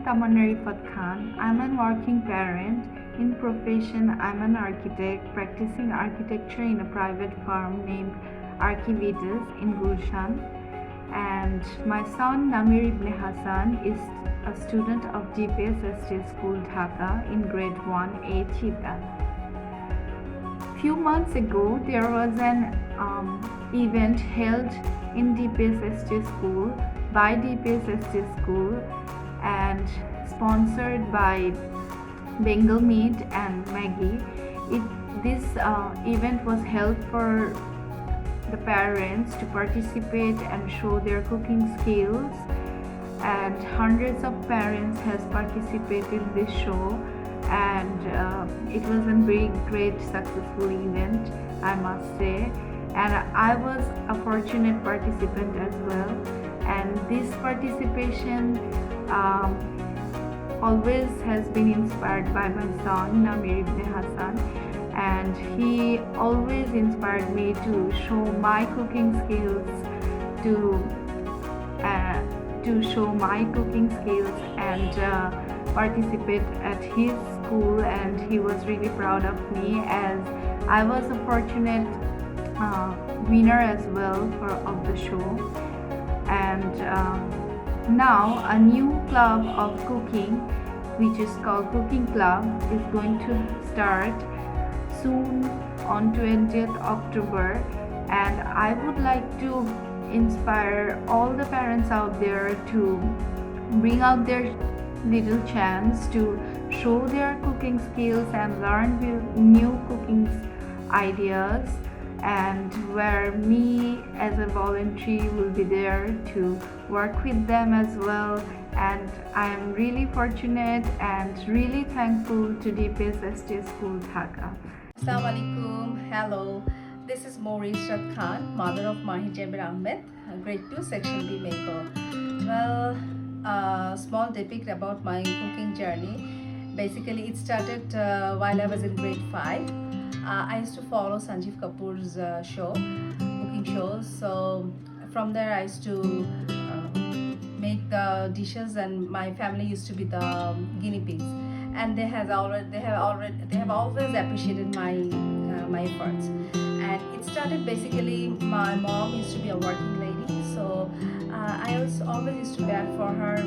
Tamanna Rifat Khan. I'm a working parent. In profession, I'm an architect practicing architecture in a private firm named Archivitas in Gulshan. And my son Namir Ibn Hassan is a student of DPS STS School Dhaka in grade 1A Chita. Few months ago, there was an event held in DPS STS School by DPS STS School and sponsored by Bengal Meat and Maggie. This event was held for the parents to participate and show their cooking skills, and hundreds of parents has participated in this show, and it was a very great successful event, I must say, and I was a fortunate participant as well. And this participation always has been inspired by my son Namir Ibn Hassan, and he always inspired me to show my cooking skills, to show my cooking skills and participate at his school, and he was really proud of me as I was a fortunate winner as well of the show. And now a new club of cooking, which is called Cooking Club, is going to start soon on 20th October, and I would like to inspire all the parents out there to bring out their little chance to show their cooking skills and learn new cooking ideas, and where me as a volunteer will be there to work with them as well. And I am really fortunate and really thankful to DPS STS School Dhaka. Assalamualaikum. Hello. This is Morishat Khan, mother of Mahi Jabir Ahmed, grade 2, section B Maple. Well, small epic about my cooking journey. Basically, it started while I was in grade 5. I used to follow Sanjeev Kapoor's cooking shows. So from there, I used to make the dishes, and my family used to be the guinea pigs. And they have always appreciated my efforts. And it started basically, my mom used to be a working lady, so I always used to bake for her,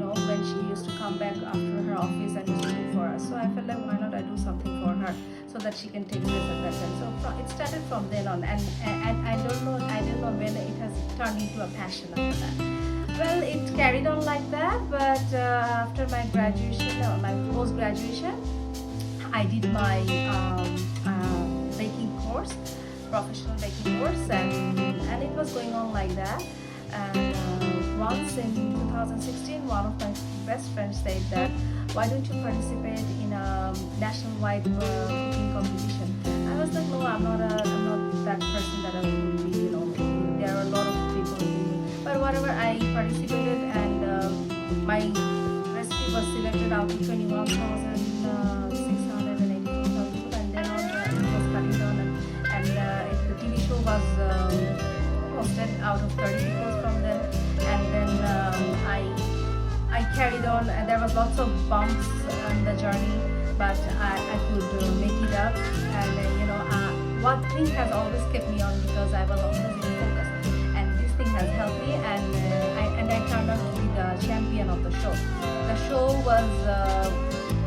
when she used to come back after her office and used to cook for us. So I felt like, why not I do something for her so that she can take this at that time. So it started from then on, and I don't know when it has turned into a passion after that. Well, it carried on like that, but after my graduation or my post-graduation, I did my baking course, professional baking course, and it was going on like that. And once in 2016, one of my best friends said that, why don't you participate in a national-wide cooking competition? I was like, no, I'm not that person that I will be, there are a lot of people doing it. But whatever, I participated, and my recipe was selected out of 21,684 people, and then on it was cutting down, and the TV show was posted out of 30 people from them, and then I carried on, and there was lots of bumps on the journey, but I could make it up, and one thing has always kept me on, because I was always in focus, and this thing has helped me, and I turned out to be the champion of the show. The show was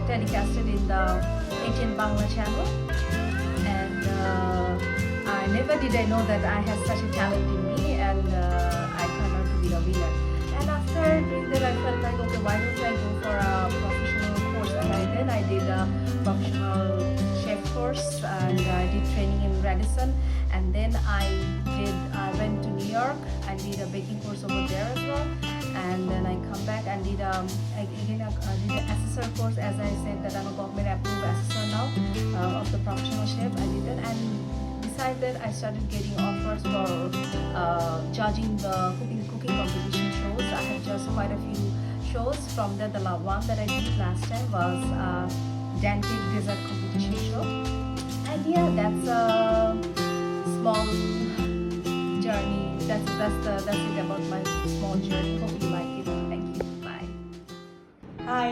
telecasted in the ATN Bangla channel, and never did I know that I had such a talent in me, and I turned out to be the winner. And after doing that, I felt like, okay, why don't I go for a professional course? And then I did a professional chef course, and I did training in Radisson, and then I went to New York. I did a baking course over there as well, and then I come back and did an assessor course. As I said, that I'm a government approved assessor now of the professional chef. I did that, and besides that, I started getting offers for judging the cooking competition shows. I have judged quite a few shows. From that, the one that I did last time was Dante Dessert Competition show. And yeah, that's a small journey. That's it about my small journey. Hope you like it. Thank you. Bye. Hi,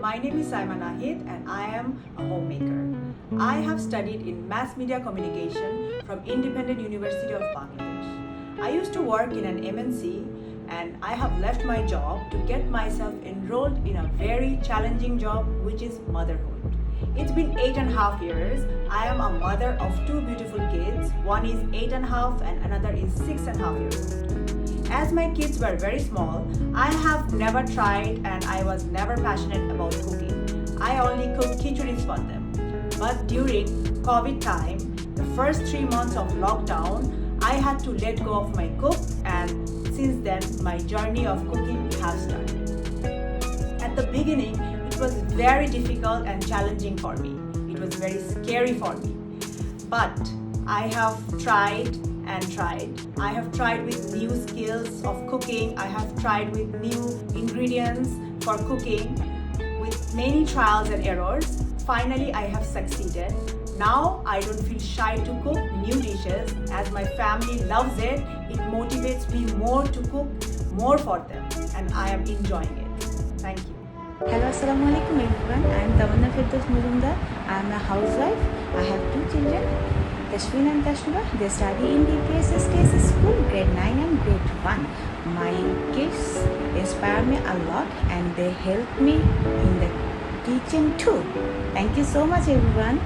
My name is Saima Nahid and I am a homemaker. I have studied in mass media communication from Independent University of Bangladesh. I used to work in an MNC and I have left my job to get myself enrolled in a very challenging job, which is motherhood. It's been 8.5 years. I am a mother of two beautiful kids. One is 8.5 and another is 6.5 years old. As my kids were very small, I have never tried and I was never passionate about cooking. I only cooked khichuris for them. But during COVID time, the first 3 months of lockdown, I had to let go of my cook, and since then my journey of cooking has started. At the beginning, it was very difficult and challenging for me. It was very scary for me. But I have tried and tried. I have tried with new skills of cooking. I have tried with new ingredients for cooking. With many trials and errors, finally I have succeeded. Now I don't feel shy to cook new dishes as my family loves it. It motivates me more to cook more for them and I am enjoying it. Thank you. Hello, Assalamu alaikum everyone. I am Tamanna Firdaus Muzumdar. I am a housewife. I have two children, Tashveen and Tashnuba. They study in DPS STS school, grade 9 and grade 1. My kids inspire me a lot and they help me in the teaching too. Thank you so much everyone.